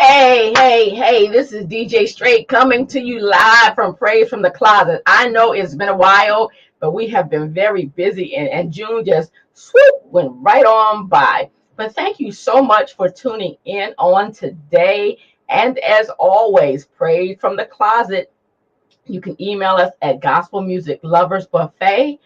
Hey, this is DJ Straight coming to you live from Praise from the Closet. I know it's been a while, but we have been very busy and June just swoop went right on by. But thank you so much for tuning in on today. And as always, Praise from the Closet. You can email us at Gospel Music Lovers Buffet,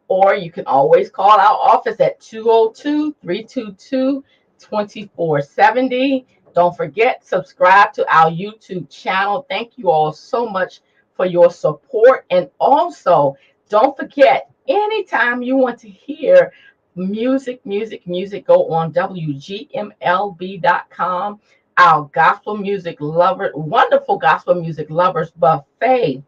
or you can always call our office at 202-322-2470. Don't forget, subscribe to our YouTube channel. Thank you all so much for your support. And also, don't forget, anytime you want to hear music, go on WGMLB.com. Our gospel music lover, wonderful gospel music lovers buffet,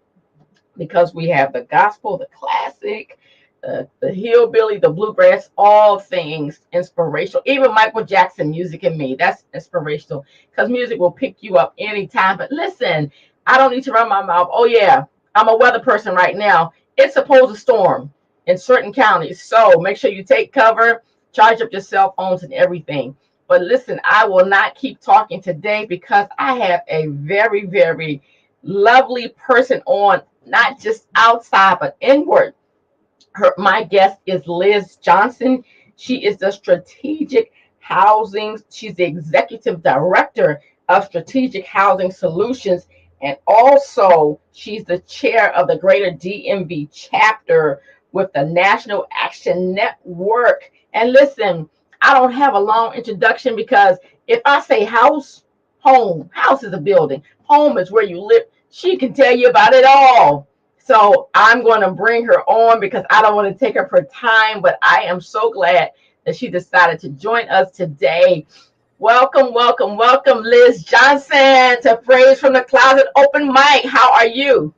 because we have the gospel, the classic, the hillbilly, the bluegrass, all things inspirational. Even Michael Jackson music and me, that's inspirational because music will pick you up anytime. But listen, I don't need to run my mouth. Oh yeah, I'm a weather person right now. It's supposed to storm in certain counties, so make sure you take cover, charge up your cell phones and everything. But listen, I will not keep talking today because I have a very lovely person on, not just outside but inward. My guest is Liz Johnson. She is the strategic housing. She's the executive director of Strategic Housing Solutions, and also she's the chair of the Greater DMV chapter with the National Action Network. And listen, I don't have a long introduction because if I say house, home, house is a building, home is where you live. She can tell you about it all. So I'm going to bring her on because I don't want to take up her time, but I am so glad that she decided to join us today. Welcome, Liz Johnson to Praise from the Closet Open Mic. How are you?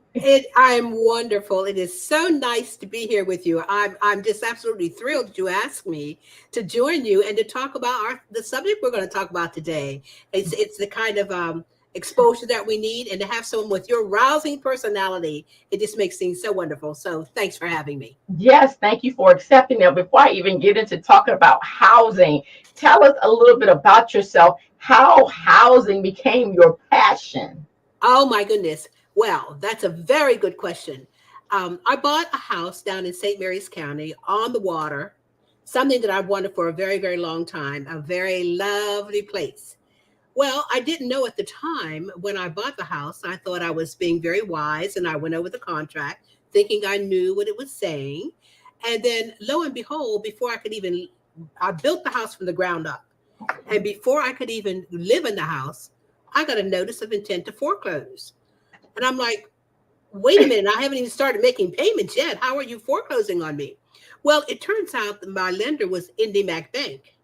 I'm wonderful. It is so nice to be here with you. I'm just absolutely thrilled that you asked me to join you and to talk about the subject we're going to talk about today. It's the kind of exposure that we need, and to have someone with your rousing personality, it just makes things so wonderful. So thanks for having me. Yes, thank you for accepting that. Before I even get into talking about housing, tell us a little bit about yourself, how housing became your passion. Oh my goodness. Well, that's a very good question. I bought a house down in St. Mary's County on the water, something that I've wanted for a very long time, a very lovely place. Well, I didn't know at the time when I bought the house. I thought I was being very wise, and I went over the contract thinking I knew what it was saying. And then lo and behold, I built the house from the ground up. And before I could even live in the house, I got a notice of intent to foreclose. And I'm like, wait a minute, I haven't even started making payments yet. How are you foreclosing on me? Well, it turns out that my lender was IndyMac Bank.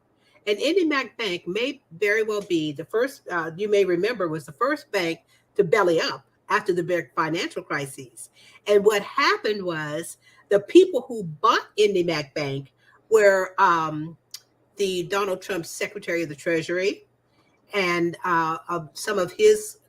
And IndyMac Bank may very well be the first, you may remember, was the first bank to belly up after the big financial crises. And what happened was the people who bought IndyMac Bank were the Donald Trump Secretary of the Treasury and some of his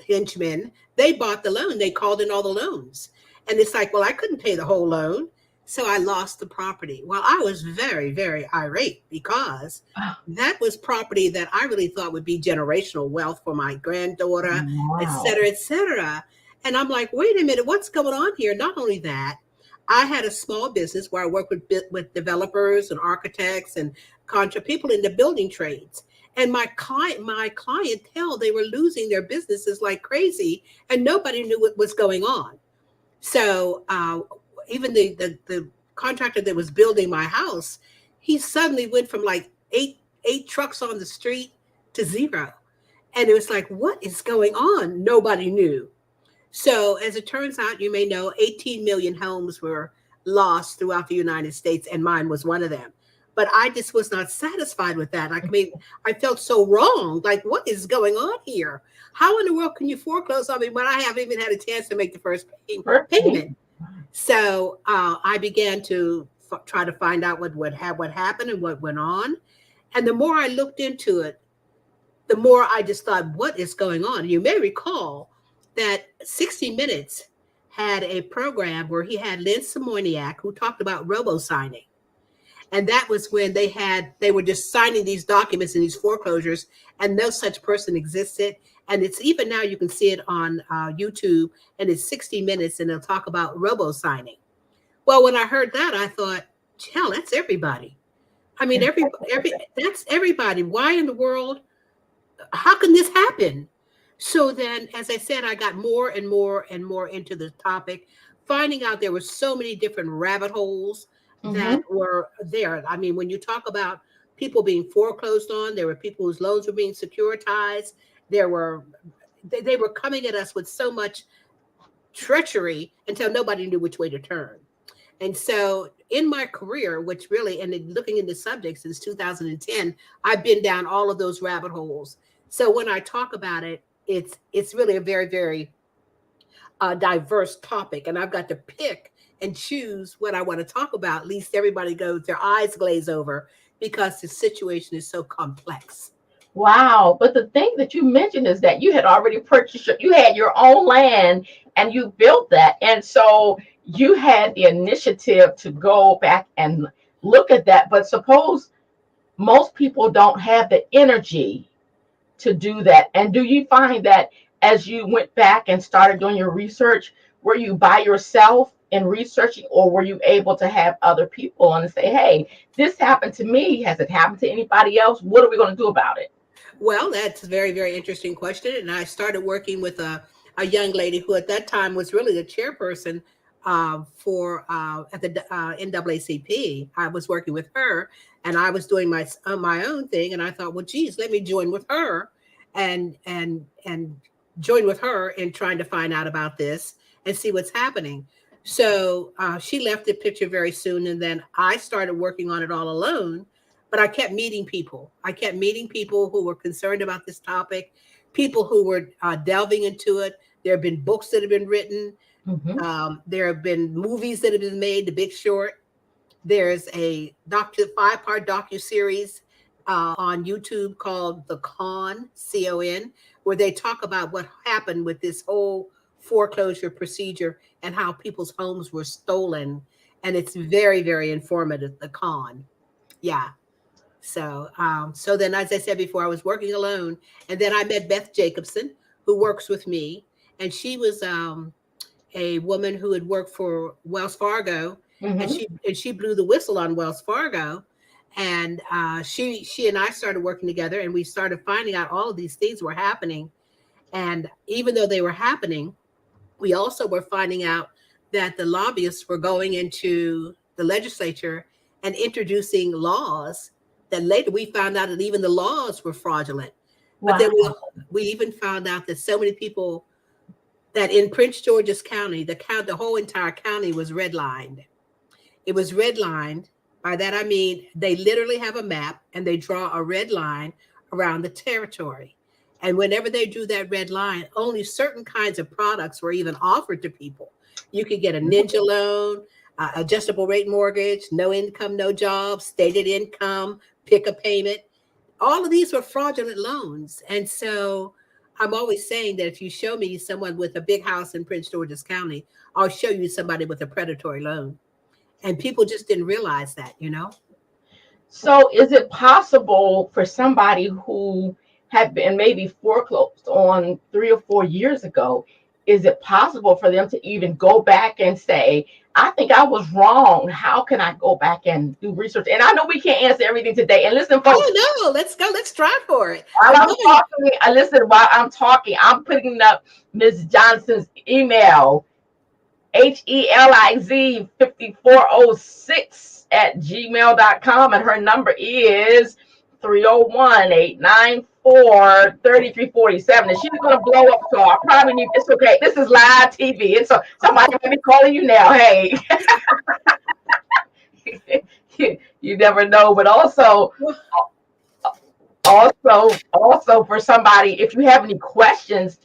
henchmen. They bought the loan. They called in all the loans. And it's like, well, I couldn't pay the whole loan. So I lost the property. Well, I was very irate because that was property that I really thought would be generational wealth for my granddaughter, et Wow. cetera, et cetera. And I'm like, wait a minute, what's going on here? Not only that, I had a small business where I worked with developers and architects and people in the building trades. And my clientele, they were losing their businesses like crazy, and nobody knew what was going on. So even the contractor that was building my house, he suddenly went from like eight trucks on the street to zero. And it was like, what is going on? Nobody knew. So as it turns out, you may know 18 million homes were lost throughout the United States, and mine was one of them. But I just was not satisfied with that. I mean, I felt so wrong. Like, what is going on here? How in the world can you foreclose on me when I haven't even had a chance to make the first payment? So I began to try to find out what happened and what went on. And the more I looked into it, the more I just thought, what is going on? You may recall that 60 Minutes had a program where he had Lynn Simoniak, who talked about robo signing. And that was when they were just signing these documents and these foreclosures, and no such person existed. And it's even now you can see it on YouTube, and it's 60 minutes, and they'll talk about robo signing. Well, when I heard that, I thought, hell, that's everybody. I mean, every that's everybody. Why in the world? How can this happen? So then, as I said, I got more and more and more into the topic, finding out there were so many different rabbit holes that Hmm. were there. I mean, when you talk about people being foreclosed on, there were people whose loans were being securitized. There were they were coming at us with so much treachery until nobody knew which way to turn. And so in my career, which really, and in looking into subjects since 2010, I've been down all of those rabbit holes. So when I talk about it, it's really a very, very diverse topic. And I've got to pick and choose what I want to talk about. At least everybody goes, their eyes glaze over because the situation is so complex. Wow. But the thing that you mentioned is that you had already purchased, you had your own land and you built that. And so you had the initiative to go back and look at that. But suppose most people don't have the energy to do that. And do you find that as you went back and started doing your research, were you by yourself in researching, or were you able to have other people and say, hey, this happened to me? Has it happened to anybody else? What are we going to do about it? Well, that's a very, very interesting question. And I started working with a young lady who at that time was really the chairperson for at the NAACP. I was working with her, and I was doing my own thing. And I thought, well, geez, let me join with her and join with her in trying to find out about this and see what's happening. So she left the picture very soon, and then I started working on it all alone. But I kept meeting people. I kept meeting people who were concerned about this topic, people who were delving into it. There have been books that have been written. Hmm. There have been movies that have been made. The Big Short. There's a 5-part docu series on YouTube called The Con, CON, where they talk about what happened with this whole foreclosure procedure and how people's homes were stolen. And it's very, very informative. The Con, yeah. So then, as I said before, I was working alone, and then I met Beth Jacobson, who works with me, and she was a woman who had worked for Wells Fargo, and Hmm. she blew the whistle on Wells Fargo, and she and I started working together, and we started finding out all of these things were happening, and even though they were happening, we also were finding out that the lobbyists were going into the legislature and introducing laws that later we found out that even the laws were fraudulent. But then Wow. we even found out that so many people that in Prince George's County, the whole entire county was redlined. It was redlined. By that I mean they literally have a map and they draw a red line around the territory. And whenever they drew that red line, only certain kinds of products were even offered to people. You could get a ninja loan, adjustable rate mortgage, no income, no job, stated income, pick a payment. All of these were fraudulent loans. And so I'm always saying that if you show me someone with a big house in Prince George's County, I'll show you somebody with a predatory loan. And people just didn't realize that, you know? So, is it possible for somebody who had been maybe foreclosed on 3 or 4 years ago? Is it possible for them to even go back and say, I think I was wrong? How can I go back and do research? And I know we can't answer everything today. And listen, folks, Oh no, let's go. Let's try for it. while I'm I'm going. talking, I listen, while I'm talking, I'm putting up Ms. Johnson's email, HELIZ 5406 at gmail.com, and her number is 301-894-3347. And she's gonna blow up, so I probably need, it's okay. This is live TV. It's so somebody might be calling you now. Hey, you never know. But also for somebody, if you have any questions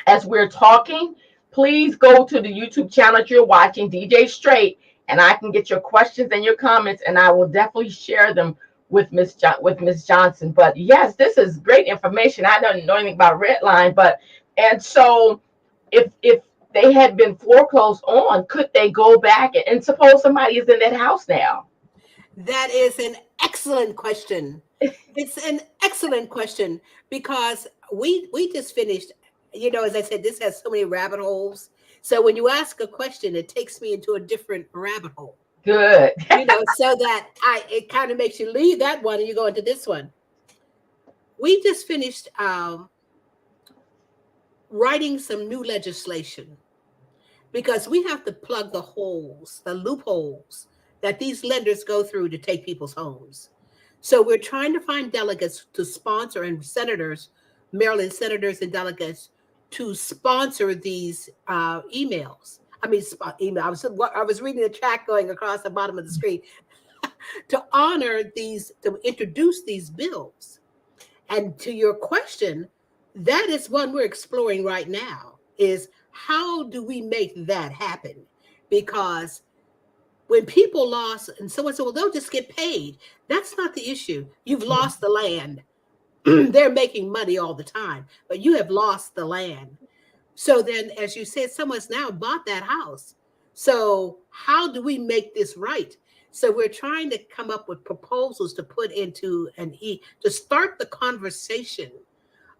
as we're talking, please go to the YouTube channel that you're watching, DJ Straight, and I can get your questions and your comments, and I will definitely share them with Miss Johnson. But yes, this is great information. I don't know anything about Redline, but and so if they had been foreclosed on, could they go back and suppose somebody is in that house now? That is an excellent question. It's an excellent question because we just finished, as I said, this has so many rabbit holes. So when you ask a question, it takes me into a different rabbit hole. Good. So that it kind of makes you leave that one and you go into this one. We just finished writing some new legislation because we have to plug the holes, the loopholes that these lenders go through to take people's homes. So we're trying to find delegates to sponsor and senators, Maryland senators and delegates to sponsor these emails. I mean, email. I was reading the chat going across the bottom of the screen to honor these, to introduce these bills. And to your question, that is one we're exploring right now, is how do we make that happen? Because when people lost, and someone said, well, they'll just get paid. That's not the issue. You've lost the land. They're making money all the time, but you have lost the land. So then, as you said, someone's now bought that house. So how do we make this right? So we're trying to come up with proposals to put into to start the conversation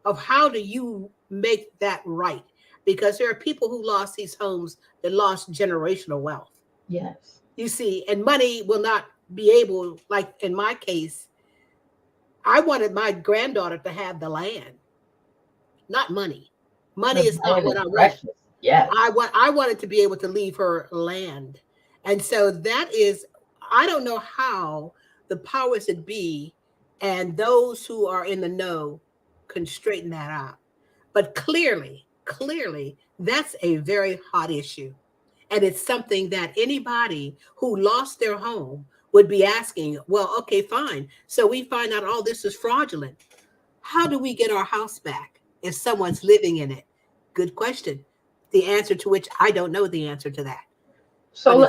of how do you make that right? Because there are people who lost these homes that lost generational wealth. Yes. You see, and money will not be able, like in my case, I wanted my granddaughter to have the land, not money. Money is not what I want. Yes. I wanted to be able to leave her land. And so that is, I don't know how the powers that be and those who are in the know can straighten that out. But clearly, that's a very hot issue. And it's something that anybody who lost their home would be asking, well, okay, fine. So we find out all this is fraudulent. How do we get our house back if someone's living in it? Good question. The answer to which I don't know the answer to that. So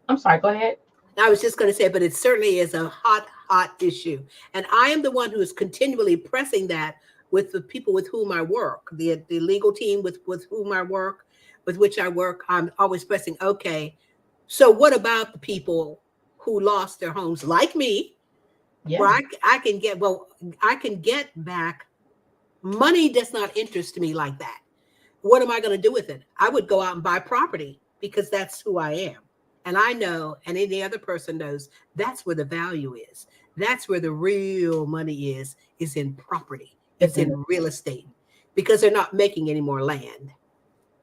I'm sorry, go ahead. I was just going to say, but it certainly is a hot issue. And I am the one who is continually pressing that with the people with whom I work, the legal team with whom I work, with which I work. I'm always pressing, okay, so what about the people who lost their homes like me? Yeah. Where I can get back. Money does not interest me like that. What am I going to do with it? I would go out and buy property because that's who I am. And I know, and any other person knows, that's where the value is. That's where the real money is in property. It's in real estate because they're not making any more land.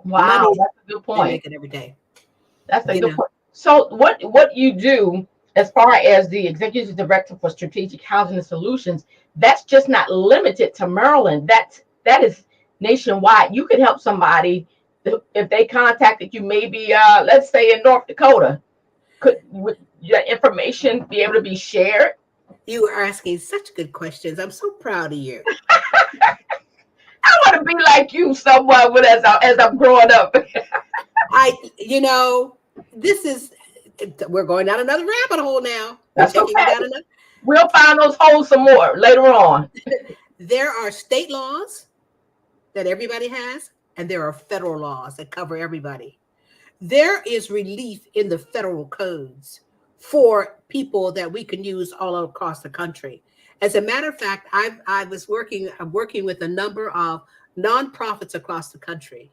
Wow, money, that's a good point. They make it every day. That's a good point. So what you do as far as the executive director for strategic housing and solutions, that's just not limited to Maryland. That is nationwide. You could help somebody if they contacted you, maybe let's say in North Dakota. Would your information be able to be shared? You are asking such good questions. I'm so proud of you. I want to be like you somewhat as I'm growing up. We're going down another rabbit hole now. That's okay. We'll find those holes some more later on. There are state laws that everybody has, and there are federal laws that cover everybody. There is relief in the federal codes for people that we can use all across the country. As a matter of fact, I'm working with a number of nonprofits across the country.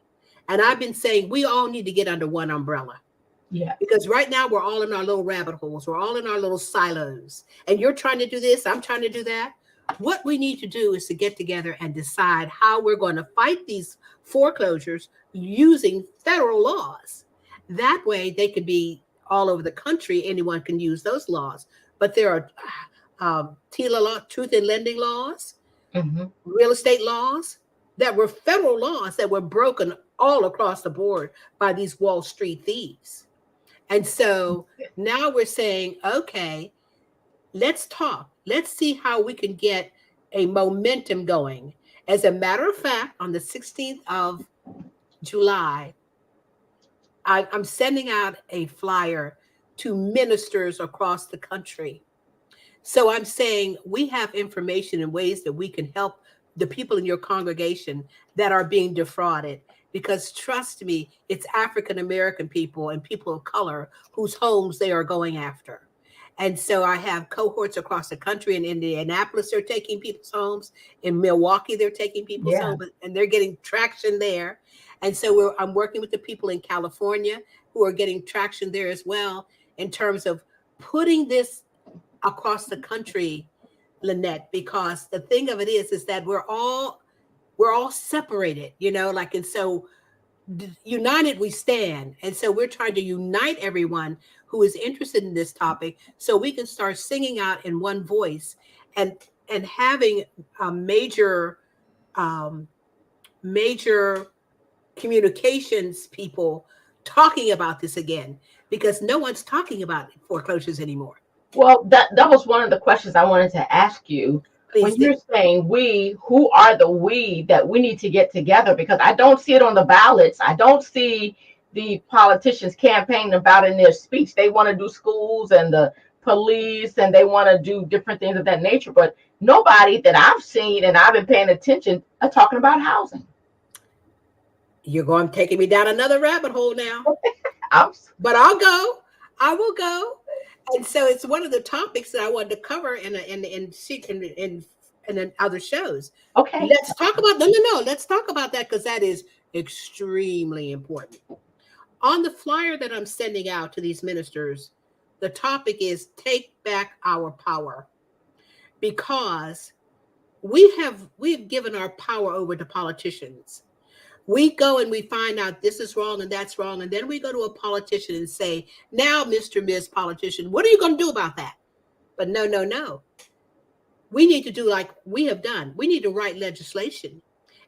And I've been saying we all need to get under one umbrella. Yeah. Because right now we're all in our little rabbit holes. We're all in our little silos. And you're trying to do this, I'm trying to do that. What we need to do is to get together and decide how we're going to fight these foreclosures using federal laws. That way they can be all over the country. Anyone can use those laws. But there are TILA law, truth in lending laws, real estate laws that were federal laws that were broken all across the board by these Wall Street thieves. And so now we're saying, okay, let's talk. Let's see how we can get a momentum going. As a matter of fact, on the 16th of July, I'm sending out a flyer to ministers across the country. So I'm saying we have information and ways that we can help the people in your congregation that are being defrauded. Because trust me, it's African-American people and people of color whose homes they are going after. And so I have cohorts across the country. In Indianapolis, they're taking people's homes. In Milwaukee, they're taking people's Yeah. homes, and they're getting traction there. And so I'm working with the people in California who are getting traction there as well in terms of putting this across the country, Lynette, because the thing of it is that we're all separated, like, and so united we stand. And so we're trying to unite everyone who is interested in this topic so we can start singing out in one voice and having a um, major communications people talking about this again, because no one's talking about foreclosures anymore. Well, that was one of the questions I wanted to ask you. Please When do. you're saying we, who are the we that we need to get together? Because I don't see it on the ballots. I don't see the politicians campaigning about in their speech. They want to do schools and the police, and they want to do different things of that nature. But nobody that I've seen and I've been paying attention are talking about housing. You're going taking me down another rabbit hole now, I'm, but I'll go. I will go. And so it's one of the topics that I wanted to cover in other shows. okay. Let's talk about no. Let's talk about that because that is extremely important. On the flyer that I'm sending out to these ministers, the topic is take back our power, because we've given our power over to politicians. We go and we find out this is wrong and that's wrong, and then we go to a politician and say, now, Mr. Ms. Politician, what are you going to do about that? But no. We need to do like we have done. We need to write legislation,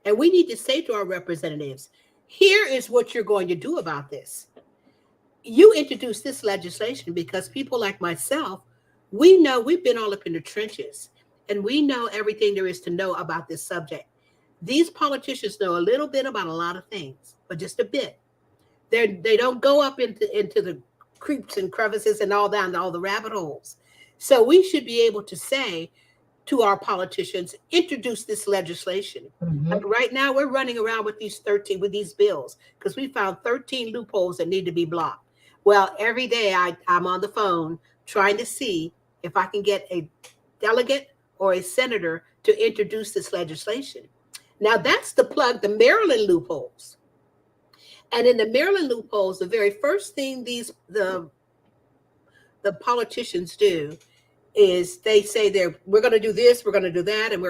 and we need to say to our representatives, here is what you're going to do about this. You introduce this legislation because people like myself, we know, we've been all up in the trenches, and we know everything there is to know about this subject. These politicians know a little bit about a lot of things, but just a bit. They don't go up into the creeps and crevices and all down to all the rabbit holes. So we should be able to say to our politicians, introduce this legislation. Mhm. Like right now, we're running around with these bills because we found 13 loopholes that need to be blocked. Well, every day I'm on the phone trying to see if I can get a delegate or a senator to introduce this legislation. Now that's the plug, the Maryland loopholes. And in the Maryland loopholes, the very first thing the politicians do is they say we're going to do this, we're going to do that, and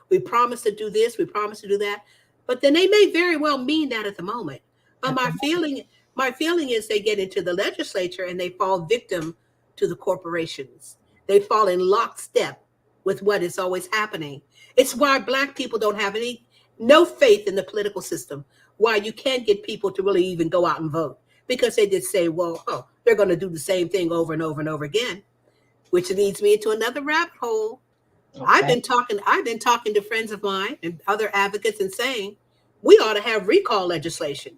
we promise to do this, we promise to do that. But then they may very well mean that at the moment. But my feeling is they get into the legislature and they fall victim to the corporations. They fall in lockstep with what is always happening. It's why Black people don't have no faith in the political system. Why you can't get people to really even go out and vote, because they just say, well, they're going to do the same thing over and over and over again, which leads me into another rabbit hole. Okay. I've been talking to friends of mine and other advocates and saying we ought to have recall legislation.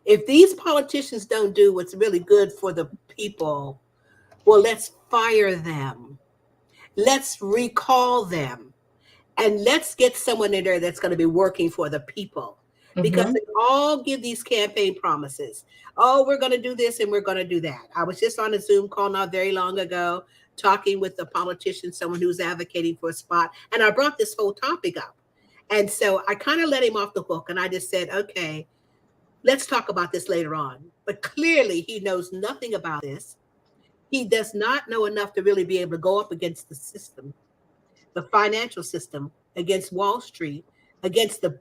If these politicians don't do what's really good for the people, well, let's fire them. Let's recall them. And let's get someone in there that's going to be working for the people. Because they all give these campaign promises. Oh, we're going to do this and we're going to do that. I was just on a Zoom call not very long ago talking with a politician, someone who's advocating for a spot. And I brought this whole topic up. And so I kind of let him off the hook. And I just said, okay, let's talk about this later on. But clearly he knows nothing about this. He does not know enough to really be able to go up against the system, the financial system, against Wall Street, against the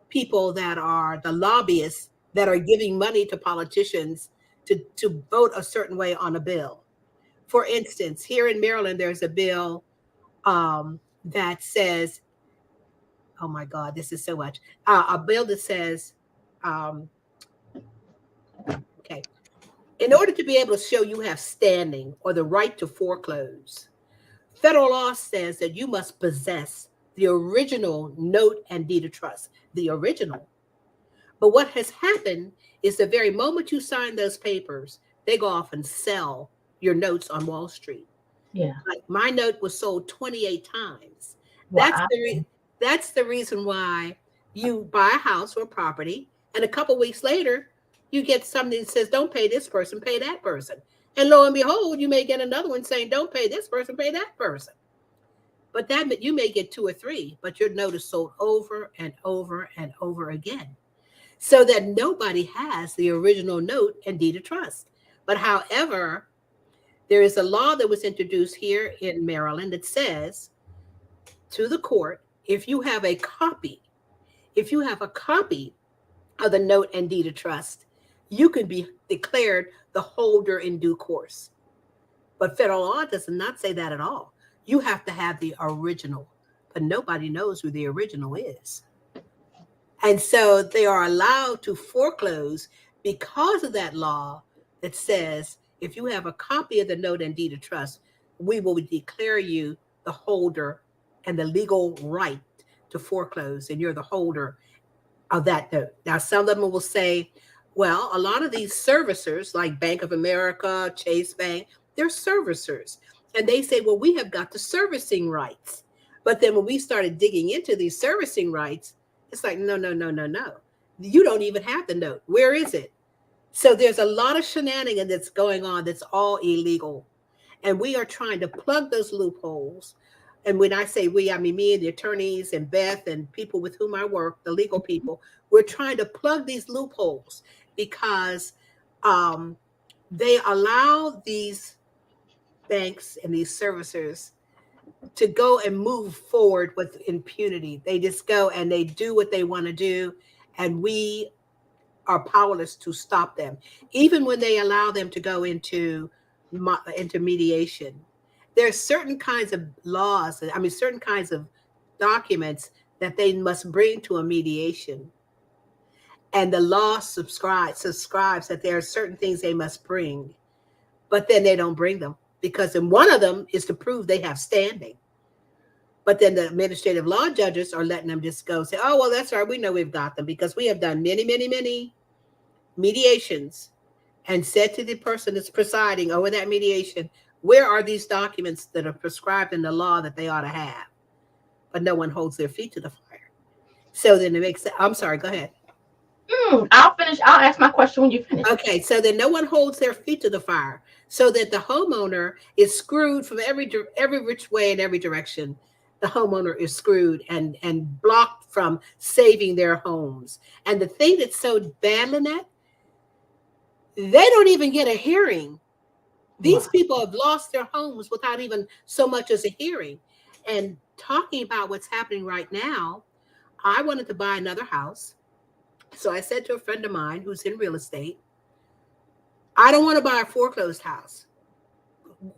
people that are the lobbyists that are giving money to politicians to vote a certain way on a bill. For instance, here in Maryland, there's a bill that says, oh my God, this is so much. A bill that says, okay, in order to be able to show you have standing or the right to foreclose, federal law says that you must possess the original note and deed of trust, the original. But what has happened is the very moment you sign those papers, they go off and sell your notes on Wall Street. Yeah. Like my note was sold 28 times. Wow. That's the reason why you buy a house or property, and a couple weeks later, you get something that says, don't pay this person, pay that person. And lo and behold, you may get another one saying, don't pay this person, pay that person. But that you may get two or three, but your note is sold over and over and over again, so that nobody has the original note and deed of trust. But however, there is a law that was introduced here in Maryland that says to the court, if you have a copy, if you have a copy of the note and deed of trust, you can be declared the holder in due course. But federal law does not say that at all. You have to have the original, but nobody knows who the original is. And so they are allowed to foreclose because of that law that says if you have a copy of the note and deed of trust, we will declare you the holder and the legal right to foreclose, and you're the holder of that note. Now, some of them will say, well, a lot of these servicers like Bank of America, Chase Bank, they're servicers. And they say, well, we have got the servicing rights. But then when we started digging into these servicing rights, it's like, no. You don't even have the note. Where is it? So there's a lot of shenanigans that's going on that's all illegal. And we are trying to plug those loopholes. And when I say we, I mean me and the attorneys and Beth and people with whom I work, the legal people, we're trying to plug these loopholes because they allow these banks and these servicers to go and move forward with impunity. They just go and they do what they want to do, and we are powerless to stop them. Even when they allow them to go into mediation, there are certain kinds of laws, certain kinds of documents that they must bring to a mediation. And the law subscribes that there are certain things they must bring, but then they don't bring them. Because in one of them is to prove they have standing. But then the administrative law judges are letting them just go say, oh, well, that's right. We know we've got them because we have done many, many, many mediations and said to the person that's presiding over that mediation, where are these documents that are prescribed in the law that they ought to have? But no one holds their feet to the fire. So then it makes, I'm sorry, go ahead. I'll finish. I'll ask my question when you finish. Okay, so then no one holds their feet to the fire, so that the homeowner is screwed from every which way in every direction. The homeowner is screwed and blocked from saving their homes. And the thing that's so bad, Lynette, they don't even get a hearing. These people have lost their homes without even so much as a hearing. And talking about what's happening right now, I wanted to buy another house. So I said to a friend of mine who's in real estate, I don't want to buy a foreclosed house.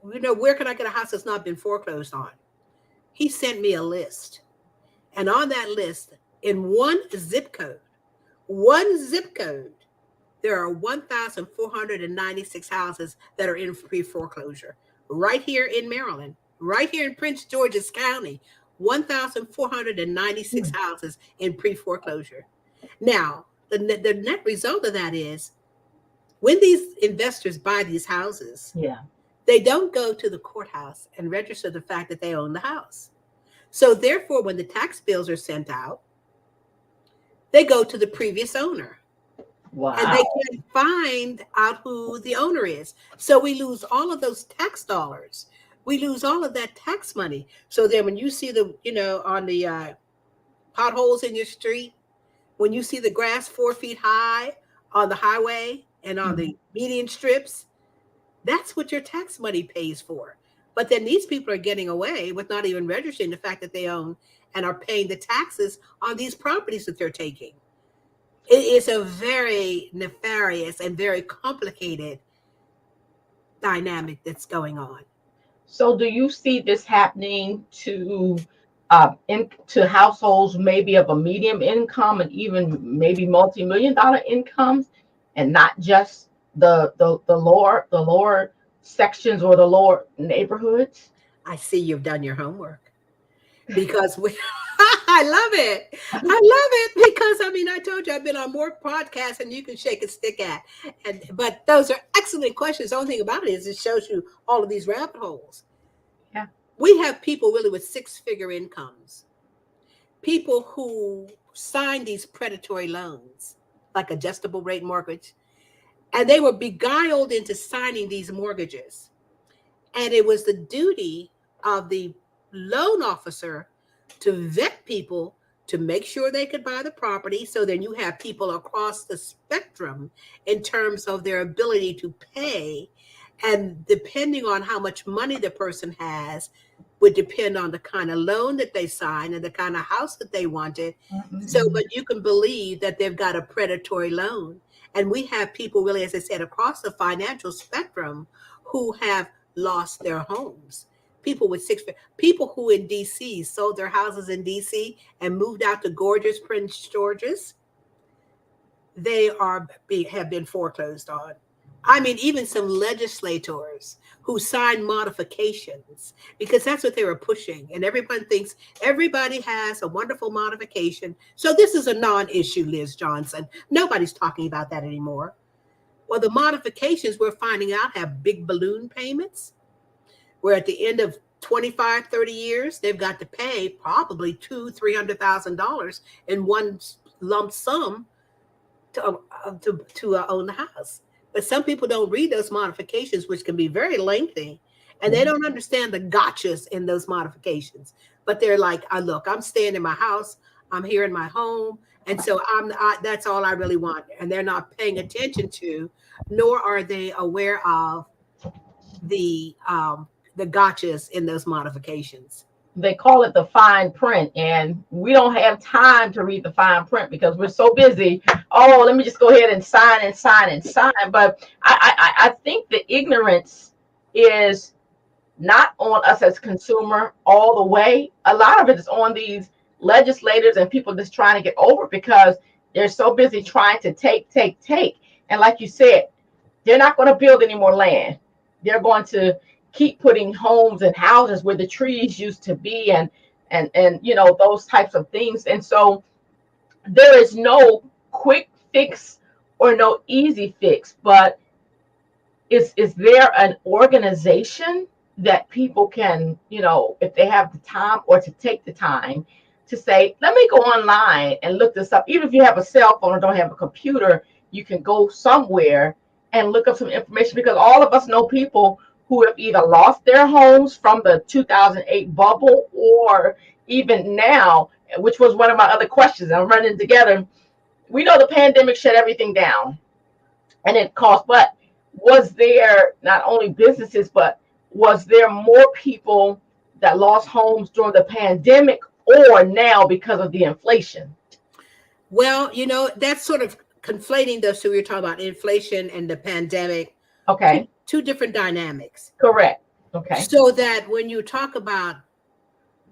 Where can I get a house that's not been foreclosed on? He sent me a list. And on that list, in one zip code, there are 1,496 houses that are in pre-foreclosure. Right here in Maryland, right here in Prince George's County, 1,496 houses in pre-foreclosure. Now, the net result of that is when these investors buy these houses, they don't go to the courthouse and register the fact that they own the house. So therefore, when the tax bills are sent out, they go to the previous owner. Wow. And they can't find out who the owner is. So we lose all of those tax dollars. We lose all of that tax money. So then when you see on the potholes in your street, when you see the grass 4 feet high on the highway and on the median strips, that's what your tax money pays for. But then these people are getting away with not even registering the fact that they own and are paying the taxes on these properties that they're taking. It is a very nefarious and very complicated dynamic that's going on. So do you see this happening to households maybe of a medium income and even maybe multi-million-dollar incomes, and not just the lower sections or the lower neighborhoods? I see you've done your homework, because I love it. Because I told you I've been on more podcasts than you can shake a stick at. But those are excellent questions. The only thing about it is it shows you all of these rabbit holes. Yeah. We have people really with six-figure incomes, people who sign these predatory loans, like adjustable rate mortgage. And they were beguiled into signing these mortgages. And it was the duty of the loan officer to vet people to make sure they could buy the property. So then you have people across the spectrum in terms of their ability to pay. And depending on how much money the person has, would depend on the kind of loan that they signed and the kind of house that they wanted. So, Mm-hmm. but you can believe that they've got a predatory loan. And we have people really, as I said, across the financial spectrum who have lost their homes. People with people who in DC sold their houses in DC and moved out to gorgeous Prince George's, they have been foreclosed on. I mean, even some legislators who signed modifications because that's what they were pushing. And everyone thinks everybody has a wonderful modification. So this is a non-issue, Liz Johnson. Nobody's talking about that anymore. Well, the modifications we're finding out have big balloon payments, where at the end of 25, 30 years, they've got to pay probably $200,000-$300,000 in one lump sum to own the house. But some people don't read those modifications, which can be very lengthy, and they don't understand the gotchas in those modifications. But they're like, look, I'm staying in my house, I'm here in my home, and so that's all I really want. And they're not paying attention to, nor are they aware of the gotchas in those modifications. They call it the fine print, and we don't have time to read the fine print because we're so busy. Oh, let me just go ahead and sign and sign and sign. But I think the ignorance is not on us as consumer all the way. A lot of it is on these legislators and people just trying to get over it because they're so busy trying to take. And like you said, they're not going to build any more land. They're going to keep putting homes and houses where the trees used to be, and you know, those types of things. And so there is no quick fix or no easy fix, but is there an organization that people can, you know, if they have the time or to take the time to say, let me go online and look this up. Even if you have a cell phone or don't have a computer, you can go somewhere and look up some information, because all of us know people who have either lost their homes from the 2008 bubble or even now, which was one of my other questions. I'm running together. We know the pandemic shut everything down and it cost, but was there not only businesses, but was there more people that lost homes during the pandemic or now because of the inflation? Well, you know, that's sort of conflating those two. We were talking about inflation and the pandemic, Okay, two different dynamics. correct. Okay. So that when you talk about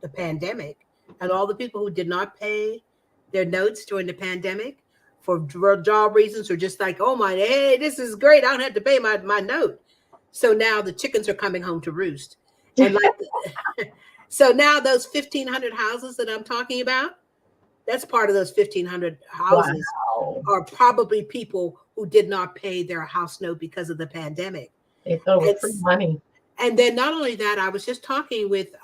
the pandemic and all the people who did not pay their notes during the pandemic for job reasons, or just like, oh my, hey, this is great, I don't have to pay my note. So now the chickens are coming home to roost. And like, so now those 1,500 houses that I'm talking about, that's part of those 1,500 houses Wow. are probably people who did not pay their house note because of the pandemic. They thought it was free It's, money. and then not only that, I was just talking with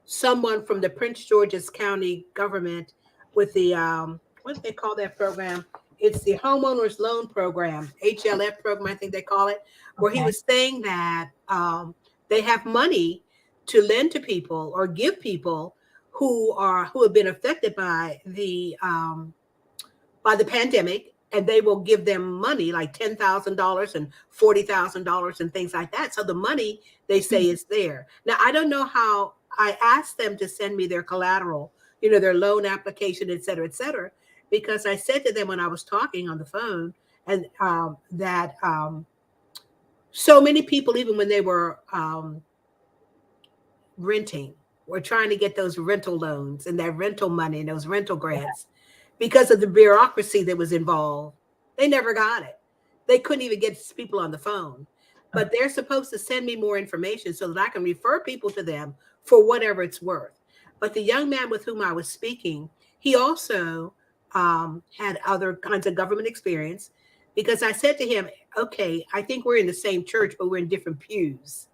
someone from the Prince George's County government with the what do they call that program? It's the homeowners loan program, HLF program, I think they call it, where he Okay. was saying that they have money to lend to people or give people who have been affected by the pandemic, and they will give them money like $10,000 and $40,000 and things like that. So the money, they say, is there. Now, I don't know how. I asked them to send me their collateral, you know, their loan application, et cetera, because I said to them when I was talking on the phone, and that so many people, even when they were renting, were trying to get those rental loans and that rental money and those rental grants because of the bureaucracy that was involved. They never got it. They couldn't even get people on the phone. But they're supposed to send me more information so that I can refer people to them for whatever it's worth. But the young man with whom I was speaking, he also had other kinds of government experience, because I said to him, okay, I think we're in the same church, but we're in different pews.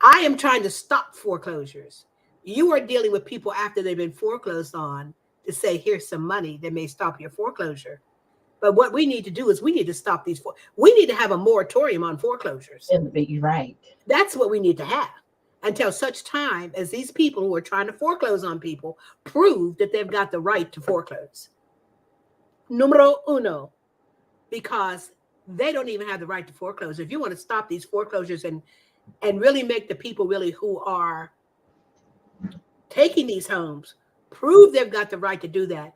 I am trying to stop foreclosures. You are dealing with people after they've been foreclosed on to say, here's some money that may stop your foreclosure. But what we need to do is we need to stop these. We need to have a moratorium on foreclosures. You're right. That's what we need to have until such time as these people who are trying to foreclose on people prove that they've got the right to foreclose. Numero uno, because they don't even have the right to foreclose. If you want to stop these foreclosures and really make the people really who are taking these homes prove they've got the right to do that,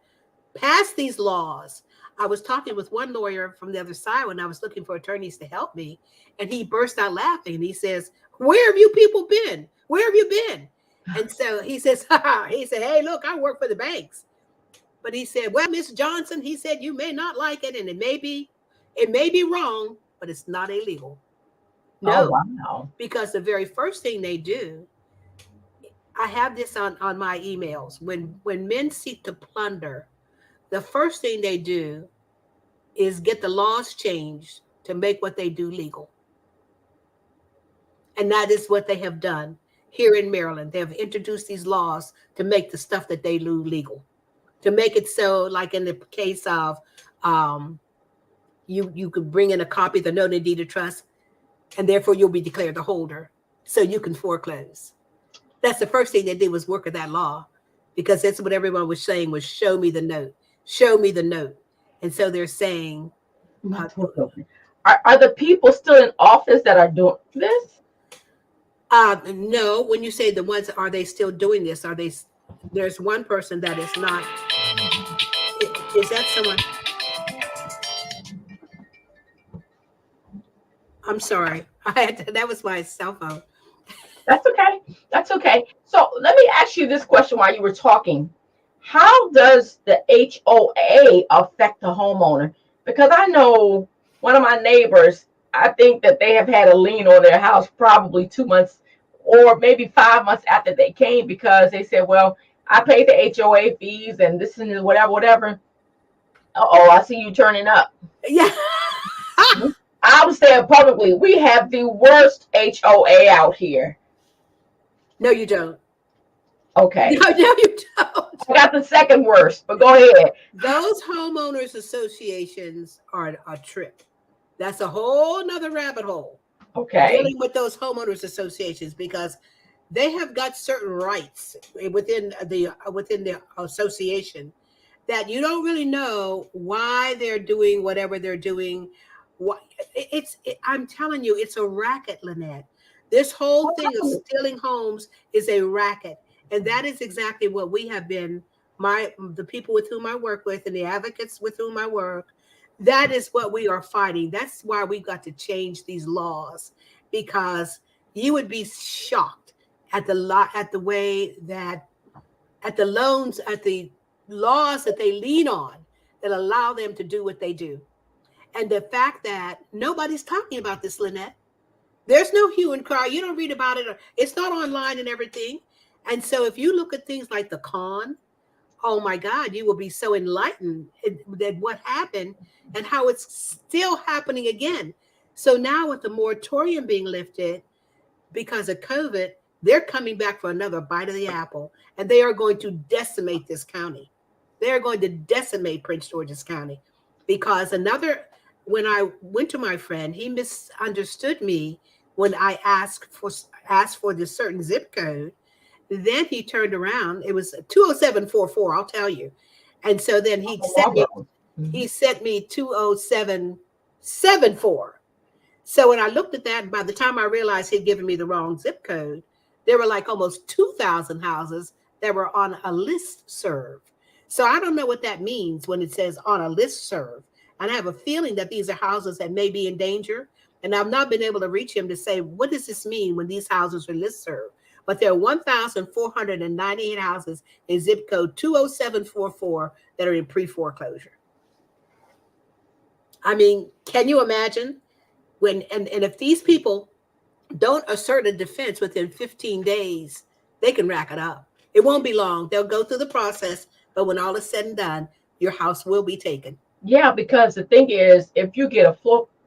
pass these laws. I was talking with one lawyer from the other side when I was looking for attorneys to help me, and he burst out laughing and he says, "Where have you people been? Where have you been?" And so he says, he said, "Hey, look, I work for the banks." But he said, "Well, Miss Johnson," he said, "you may not like it, and it may be wrong, but it's not illegal." No, Oh, wow. because the very first thing they do, I have this on my emails. When men seek to plunder, the first thing they do is get the laws changed to make what they do legal. And that is what they have done here in Maryland. They have introduced these laws to make the stuff that they do legal, to make it so, like in the case of you could bring in a copy of the note and deed of trust, and therefore you'll be declared the holder, so you can foreclose. That's the first thing they did, was work of that law, because that's what everyone was saying was, show me the note, show me the note. And so they're saying, are the people still in office that are doing this? No. When you say the ones, are they still doing this? Are they? There's one person that is not. Is that someone? I'm sorry. That was my cell phone. That's okay. That's okay. So let me ask you this question while you were talking. How does the HOA affect the homeowner? Because I know one of my neighbors, I think that they have had a lien on their house probably 2 months or maybe 5 months after they came, because they said, well, I paid the HOA fees and this and whatever. Oh, I see you turning up. Yeah. I'm saying publicly, we have the worst HOA out here. No, you don't. Okay. No, you don't. I got the second worst, but go ahead. Those homeowners associations are a trip. That's a whole nother rabbit hole. Okay. Dealing with those homeowners associations, because they have got certain rights within the association that you don't really know why they're doing whatever they're doing. I'm telling you, it's a racket, Lynette. This whole thing of stealing homes is a racket. And that is exactly what we have been, the people with whom I work with and the advocates with whom I work, that is what we are fighting. That's why we've got to change these laws, because you would be shocked at the way that, at the loans, at the laws that they lean on that allow them to do what they do. And the fact that nobody's talking about this, Lynette. There's no hue and cry. You don't read about it. It's not online and everything. And so if you look at things like the con, oh my God, you will be so enlightened that what happened and how it's still happening again. So now with the moratorium being lifted because of COVID, they're coming back for another bite of the apple, and they are going to decimate this county. They're going to decimate Prince George's County, because when I went to my friend, he misunderstood me when I asked for this certain zip code. Then he turned around. It was 20744, I'll tell you. And so then he sent me 20774. So when I looked at that, by the time I realized he'd given me the wrong zip code, there were like almost 2,000 houses that were on a listserv. So I don't know what that means when it says on a listserv. And I have a feeling that these are houses that may be in danger. And I've not been able to reach him to say, what does this mean when these houses are listserv? But there are 1,498 houses in zip code 20744 that are in pre-foreclosure. I mean, can you imagine when, and if these people don't assert a defense within 15 days, they can rack it up. It won't be long. They'll go through the process, but when all is said and done, your house will be taken. Yeah, because the thing is, if you get a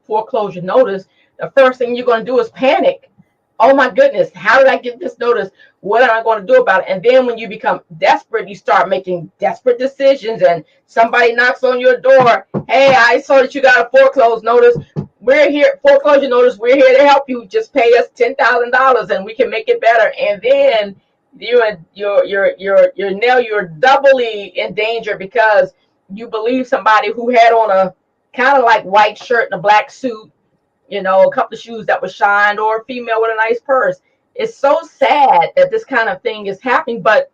foreclosure notice, the first thing you're going to do is panic. oh my goodness, how did I get this notice? What am I going to do about it? And then when you become desperate, you start making desperate decisions, and somebody knocks on your door. Hey, I saw that you got a foreclosure notice. We're here, foreclosure notice. We're here to help you. Just pay us $10,000 and we can make it better. And then you're doubly in danger because you believe somebody who had on a kind of like white shirt and a black suit, a couple of shoes that were shined, or a female with a nice purse. It's so sad that this kind of thing is happening. But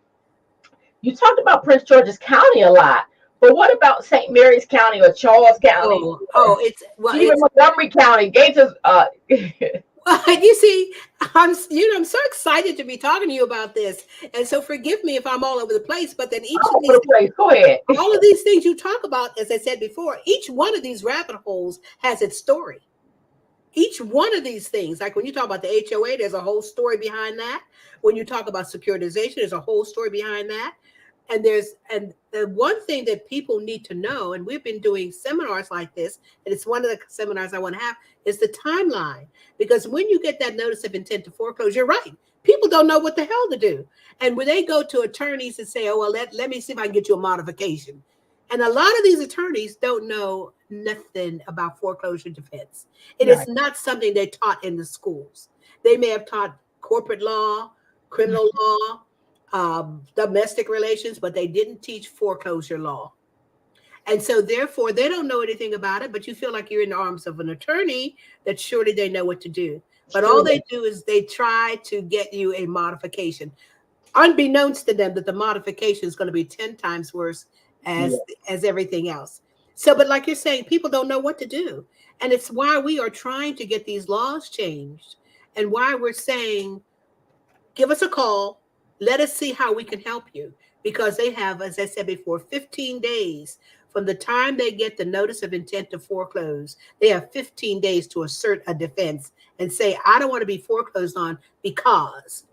you talked about Prince George's County a lot. But what about St. Mary's County or Charles County? Even Montgomery County, Gates is you see, I'm so excited to be talking to you about this, and so forgive me if I'm all over the place. But then go ahead. All of these things you talk about, as I said before, each one of these rabbit holes has its story. Each one of these things, like when you talk about the HOA, there's a whole story behind that. When you talk about securitization, there's a whole story behind that. And the one thing that people need to know, and we've been doing seminars like this, and it's one of the seminars I want to have, is the timeline. Because when you get that notice of intent to foreclose, you're right. People don't know what the hell to do. And when they go to attorneys and say, oh, well, let me see if I can get you a modification. And a lot of these attorneys don't know nothing about foreclosure defense. It is not something they taught in the schools. They may have taught corporate law, criminal law, domestic relations, but they didn't teach foreclosure law. And so therefore they don't know anything about it, but you feel like you're in the arms of an attorney that surely they know what to do. But all they do is they try to get you a modification, unbeknownst to them that the modification is going to be 10 times worse as everything else. So, but like you're saying, people don't know what to do. And it's why we are trying to get these laws changed, and why we're saying, give us a call. Let us see how we can help you, because they have, as I said before, 15 days from the time they get the notice of intent to foreclose. They have 15 days to assert a defense and say, I don't want to be foreclosed on because,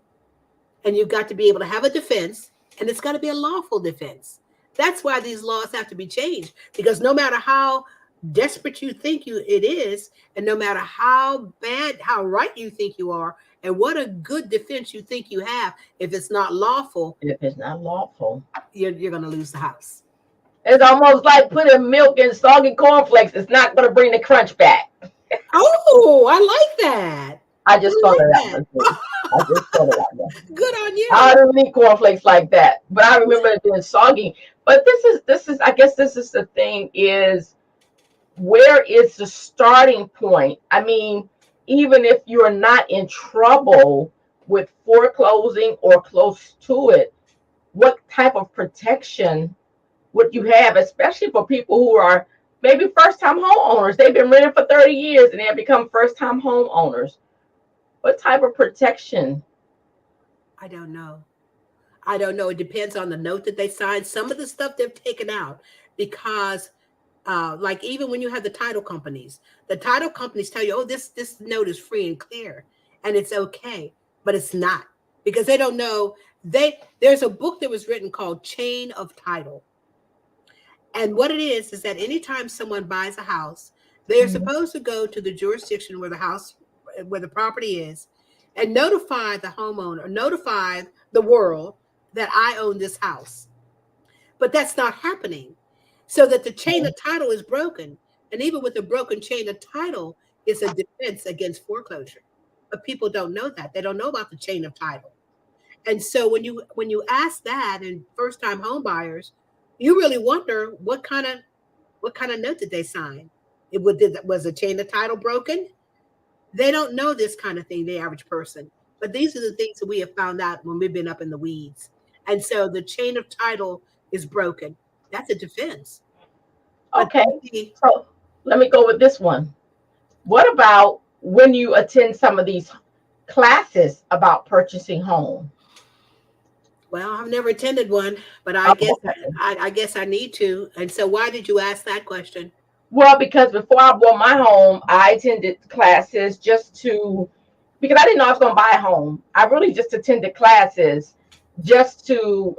and you've got to be able to have a defense, and it's got to be a lawful defense. That's why these laws have to be changed, because no matter how desperate you think it is, and no matter how right you think you are, and what a good defense you think you have, if it's not lawful, you're going to lose the house. It's almost like putting milk in soggy cornflakes. It's not going to bring the crunch back. Oh, I like that. I just thought of that. I just thought of that. Good on you. I don't eat cornflakes like that, but I remember it being soggy. But this is I guess this is the thing, is where is the starting point? I mean, even if you're not in trouble with foreclosing or close to it, what type of protection would you have, especially for people who are maybe first-time homeowners? They've been renting for 30 years and they have become first-time homeowners. What type of protection? I don't know. It depends on the note that they signed. Some of the stuff they've taken out because like even when you have the title companies tell you, oh, this note is free and clear and it's okay, but it's not, because they don't know. There's a book that was written called Chain of Title. And what it is that anytime someone buys a house, they're supposed to go to the jurisdiction where the property is, and notify the homeowner, notify the world that I own this house. But that's not happening. So that the chain of title is broken. And even with a broken chain of title, it's a defense against foreclosure. But people don't know that. They don't know about the chain of title. And so when you ask that, and first-time home buyers, you really wonder what kind of note did they sign? Was the chain of title broken? They don't know this kind of thing, the average person. But these are the things that we have found out when we've been up in the weeds. And so the chain of title is broken. That's a defense. Okay, so let me go with this one. What about when you attend some of these classes about purchasing home? Well, I've never attended one, but I guess I need to. And so why did you ask that question? Well, because before I bought my home, I attended classes because I didn't know I was going to buy a home. I really just attended classes just to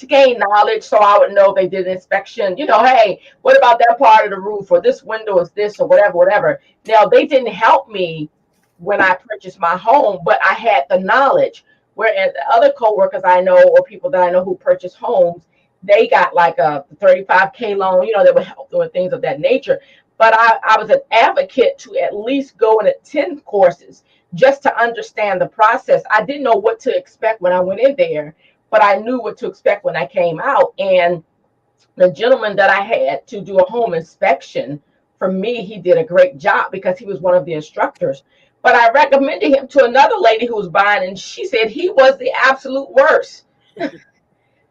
gain knowledge, so I would know they did an inspection. Hey, what about that part of the roof, or this window is this, or whatever. Now, they didn't help me when I purchased my home, but I had the knowledge. Whereas the other coworkers I know or people that I know who purchase homes, they got like a 35K loan, that would help them with things of that nature. But I was an advocate to at least go and attend courses just to understand the process. I didn't know what to expect when I went in there, but I knew what to expect when I came out. And the gentleman that I had to do a home inspection for me, he did a great job because he was one of the instructors. But I recommended him to another lady who was buying, and she said he was the absolute worst.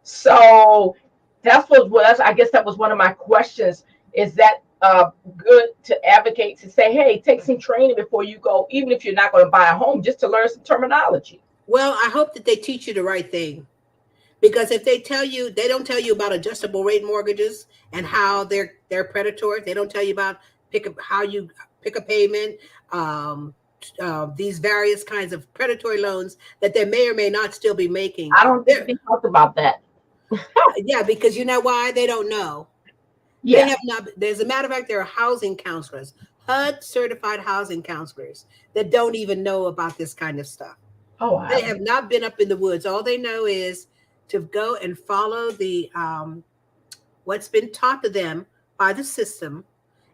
So that's what I guess that was one of my questions. Is that good to advocate to say, hey, take some training before you go, even if you're not going to buy a home, just to learn some terminology? Well, I hope that they teach you the right thing. Because if they don't tell you about adjustable rate mortgages and how they're predatory. They don't tell you about how you pick a payment, these various kinds of predatory loans that they may or may not still be making. I don't think they talked about that. Yeah, because you know why? They don't know. They Yeah. have not. As a matter of fact, there are housing counselors, HUD certified housing counselors that don't even know about this kind of stuff. Oh, They wow. have not been up in the woods. All they know is to go and follow the what's been taught to them by the system,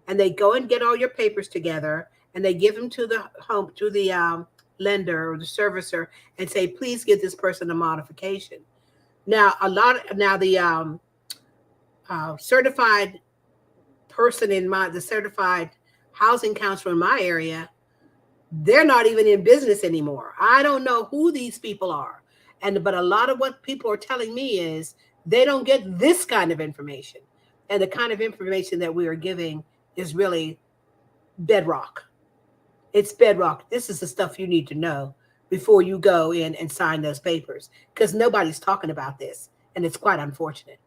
and they go and get all your papers together, and they give them to the lender or the servicer, and say, please give this person a modification. Now, the certified person the certified housing counselor in my area, they're not even in business anymore. I don't know who these people are. But a lot of what people are telling me is they don't get this kind of information. And the kind of information that we are giving is really bedrock. It's bedrock. This is the stuff you need to know before you go in and sign those papers, because nobody's talking about this. And it's quite unfortunate.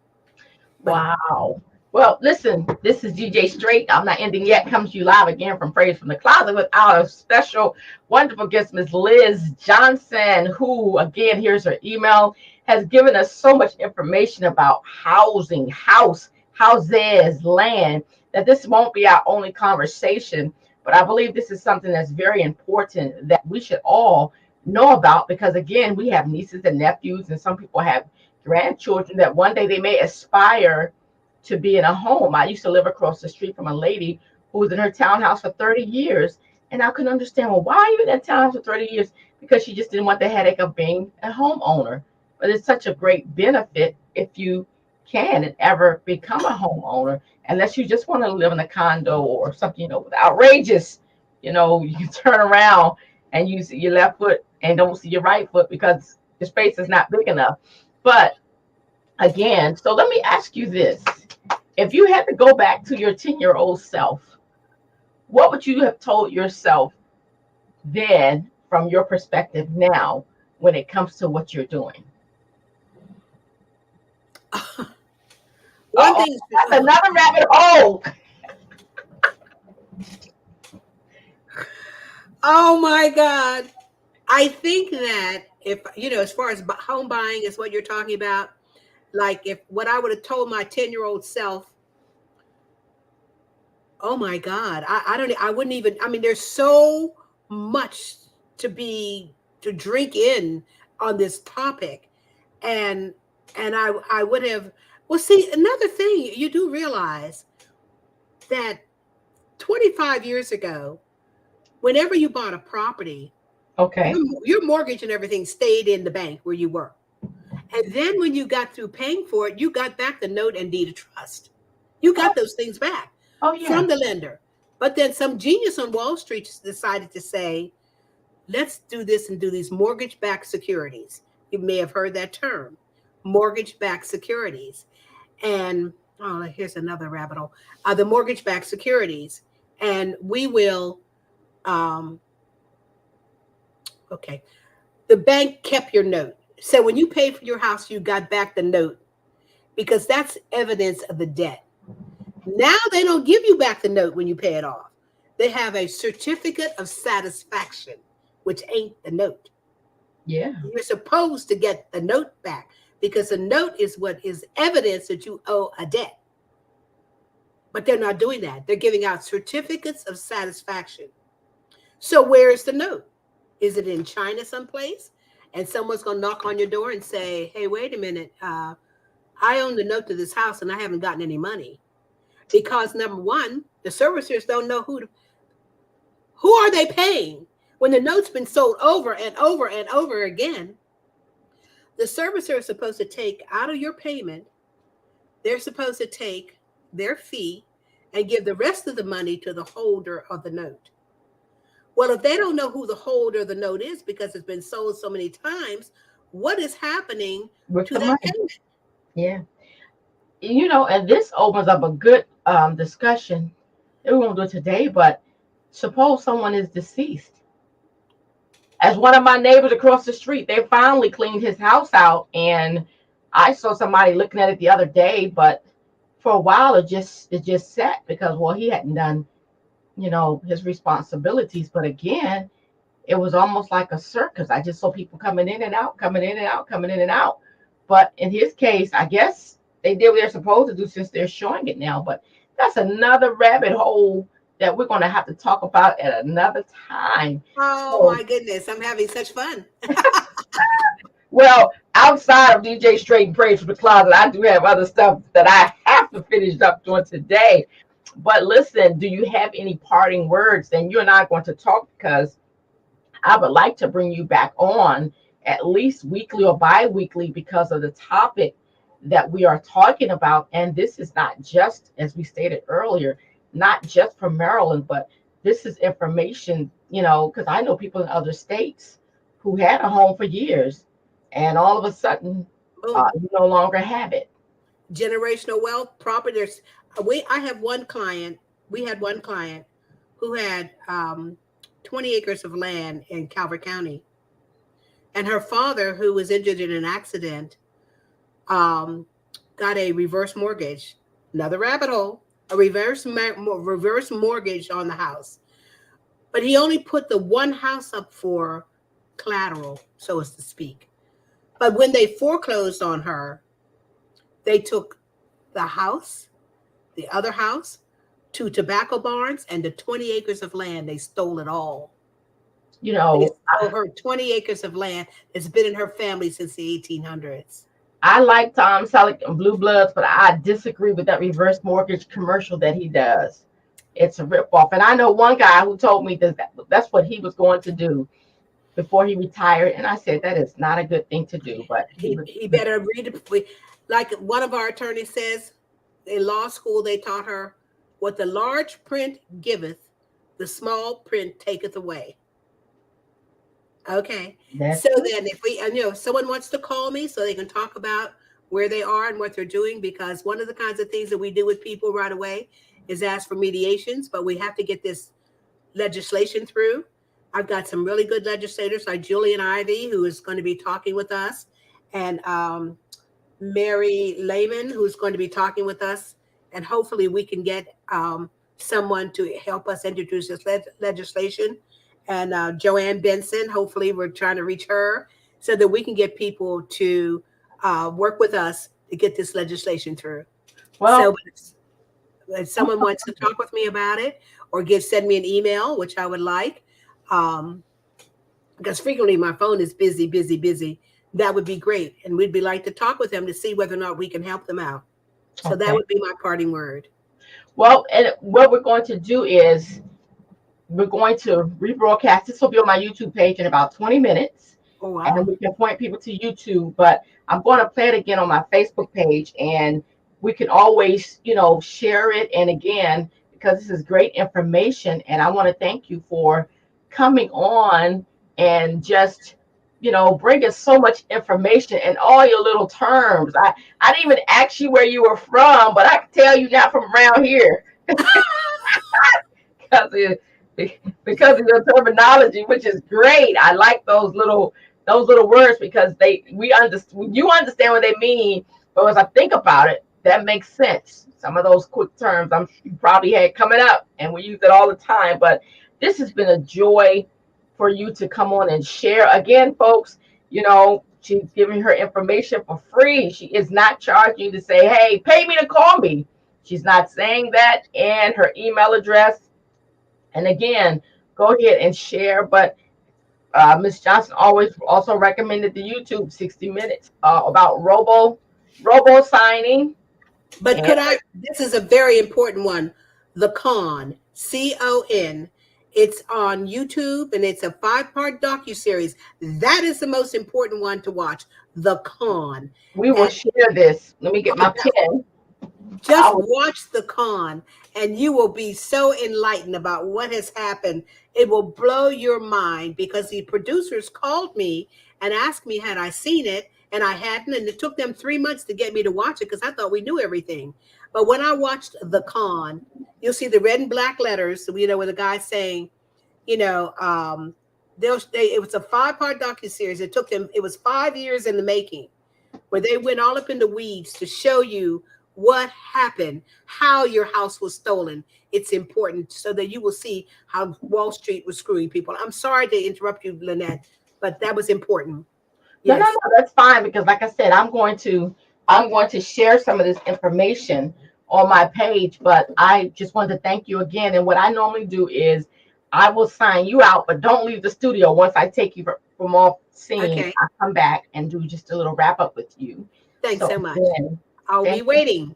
But Wow. Well, listen, this is DJ Straight. I'm not ending yet. Comes to you live again from Praise from the Closet with our special, wonderful guest, Miss Liz Johnson, who, again, here's her email, has given us so much information about housing, houses, land, that this won't be our only conversation. But I believe this is something that's very important that we should all know about because, again, we have nieces and nephews, and some people have grandchildren that one day they may aspire to be in a home. I used to live across the street from a lady who was in her townhouse for 30 years. And I couldn't understand, well, why are you in that townhouse for 30 years? Because she just didn't want the headache of being a homeowner. But it's such a great benefit if you can and ever become a homeowner, unless you just want to live in a condo or something, with outrageous, you can turn around and you see your left foot and don't see your right foot because your space is not big enough. But again, so let me ask you this. If you had to go back to your 10-year-old self, what would you have told yourself then from your perspective now when it comes to what you're doing? one thing, That's another rabbit hole. oh my God. I think that if, as far as home buying is what you're talking about, like if what I would have told my 10-year-old self, oh my God, I wouldn't even, there's so much to drink in on this topic. And, I would have, well, see, another thing you do realize that 25 years ago, whenever you bought a property, Okay. your mortgage and everything stayed in the bank where you were. And then when you got through paying for it, you got back the note and deed of trust. You got those things back Oh, yeah. from the lender. But then some genius on Wall Street decided to say, let's do this and do these mortgage-backed securities. You may have heard that term, mortgage-backed securities. And here's another rabbit hole. The mortgage-backed securities. And we will, okay, the bank kept your note. So when you paid for your house, you got back the note because that's evidence of the debt. Now they don't give you back the note when you pay it off. They have a certificate of satisfaction, which ain't the note. Yeah. You're supposed to get the note back because the note is what is evidence that you owe a debt. But they're not doing that. They're giving out certificates of satisfaction. So where is the note? Is it in China someplace? And someone's going to knock on your door and say, hey, wait a minute. I own the note to this house and I haven't gotten any money. Because number one, the servicers don't know who are they paying. When the note's been sold over and over and over again, the servicer is supposed to take out of your payment, they're supposed to take their fee and give the rest of the money to the holder of the note. Well, if they don't know who the holder of the note is because it's been sold so many times, what is happening with to the that money. payment? Yeah. And this opens up a good discussion. We won't do it today, but suppose someone is deceased. As one of my neighbors across the street, they finally cleaned his house out, and I saw somebody looking at it the other day, but for a while it just sat because well he hadn't done his responsibilities. But again, it was almost like a circus. I just saw people coming in and out, coming in and out, coming in and out. But in his case, I guess they did what they're supposed to do since they're showing it now. But that's another rabbit hole that we're going to have to talk about at another time. Oh So, my goodness, I'm having such fun. well, outside of DJ Straight and Praise from the Closet, I do have other stuff that I have to finish up doing today. But listen, do you have any parting words? Then you and I are going to talk because I would like to bring you back on at least weekly or bi-weekly because of the topic that we are talking about. And this is not just, as we stated earlier, not just for Maryland, but this is information, because I know people in other states who had a home for years and all of a sudden Boom. you no longer have it. Generational wealth, property. I have one client. We had one client who had 20 acres of land in Calvert County, and her father, who was injured in an accident, got a reverse mortgage. Another rabbit hole. A reverse mortgage on the house, but he only put the one house up for collateral, so as to speak. But when they foreclosed on her, they took the house, the other house, two tobacco barns, and the 20 acres of land. They stole it all. You They know, stole her 20 acres of land that's been in her family since the 1800s. I like Tom Selleck and Blue Bloods, but I disagree with that reverse mortgage commercial that he does. It's a ripoff. And I know one guy who told me that's what he was going to do before he retired. And I said, that is not a good thing to do. But he was, He better read it. Like one of our attorneys says, in law school, they taught her what the large print giveth, the small print taketh away. Okay. that's So then if if someone wants to call me so they can talk about where they are and what they're doing, because one of the kinds of things that we do with people right away is ask for mediations, but we have to get this legislation through. I've got some really good legislators like Julian Ivey, who is going to be talking with us, and Mary Lehman, who's going to be talking with us. And hopefully we can get someone to help us introduce this legislation. And Joanne Benson, hopefully we're trying to reach her so that we can get people to work with us to get this legislation through. well, So if someone wants to talk with me about it or send me an email, which I would like, because frequently my phone is busy, busy, busy, that would be great. And we'd be like to talk with them to see whether or not we can help them out. So that okay. would be my parting word. Well, and what we're going to do is we're going to rebroadcast. This will be on my YouTube page in about 20 minutes. Oh, And wow. we can point people to YouTube, but I'm going to play it again on my Facebook page, and we can always, share it. And again, because this is great information, and I want to thank you for coming on and just, bringing so much information and all your little terms. I didn't even ask you where you were from, but I can tell you not from around here because because of your terminology, which is great. I like those little words because you understand what they mean. But as I think about it, that makes sense. Some of those quick terms you probably had coming up, and we use it all the time. But this has been a joy for you to come on and share again, folks. She's giving her information for free. She is not charging you to say, "Hey, pay me to call me." She's not saying that, and her email address. And again, go ahead and share. But Miss Johnson always also recommended the YouTube 60 Minutes about robo signing. But And could I? This is a very important one. The Con, CON. It's on YouTube and it's a 5-part docu-series. That is the most important one to watch. The Con. we will And share this. Let me get my pen. I just will, watch The Con and you will be so enlightened about what has happened. It will blow your mind because the producers called me and asked me had I seen it, and I hadn't, and it took them 3 months to get me to watch it because I thought we knew everything. But when I watched The Con, you'll see the red and black letters, with the guy saying, you know, it was a 5-part docuseries. It took them, it was 5 years in the making, where they went all up in the weeds to show you what happened, how your house was stolen. It's important so that you will see how Wall Street was screwing people. I'm sorry to interrupt you, Lynette, but that was important. no, Yes. that's fine because, like I said, I'm going to share some of this information on my page. But I just wanted to thank you again. And what I normally do is I will sign you out, but don't leave the studio. Once I take you from off scene, Okay. I come back and do just a little wrap up with you. Thanks So so much. again, I'll be thank you. waiting.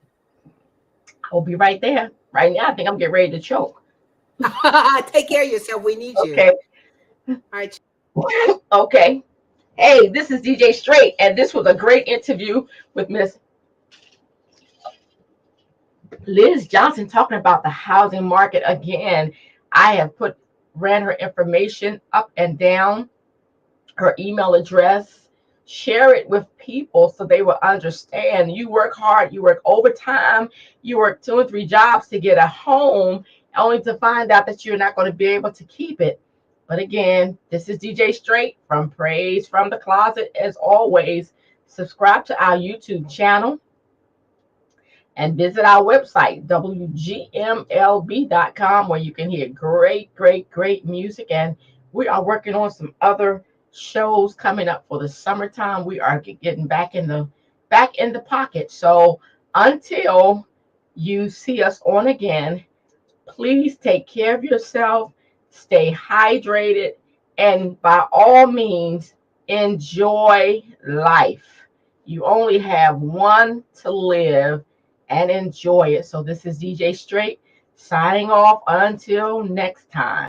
I'll be right there. Right now, I think I'm getting ready to choke. Take care of yourself. We need you. Okay. All right. Okay. Hey, this is DJ Straight, and this was a great interview with Miss Liz Johnson talking about the housing market again. I have ran her information up and down, her email address. Share it with people so they will understand. You work hard, you work overtime, you work 2 or 3 jobs to get a home, only to find out that you're not going to be able to keep it. But again, this is DJ Straight from Praise from the Closet. As always, subscribe to our YouTube channel and visit our website, WGMLB.com, where you can hear great, great, great music. And we are working on some other shows coming up for the summertime. We are getting back in the pocket. So until you see us on again, please take care of yourself, stay hydrated, and by all means, enjoy life. You only have one to live and enjoy it. So, this is DJ Straight signing off until next time.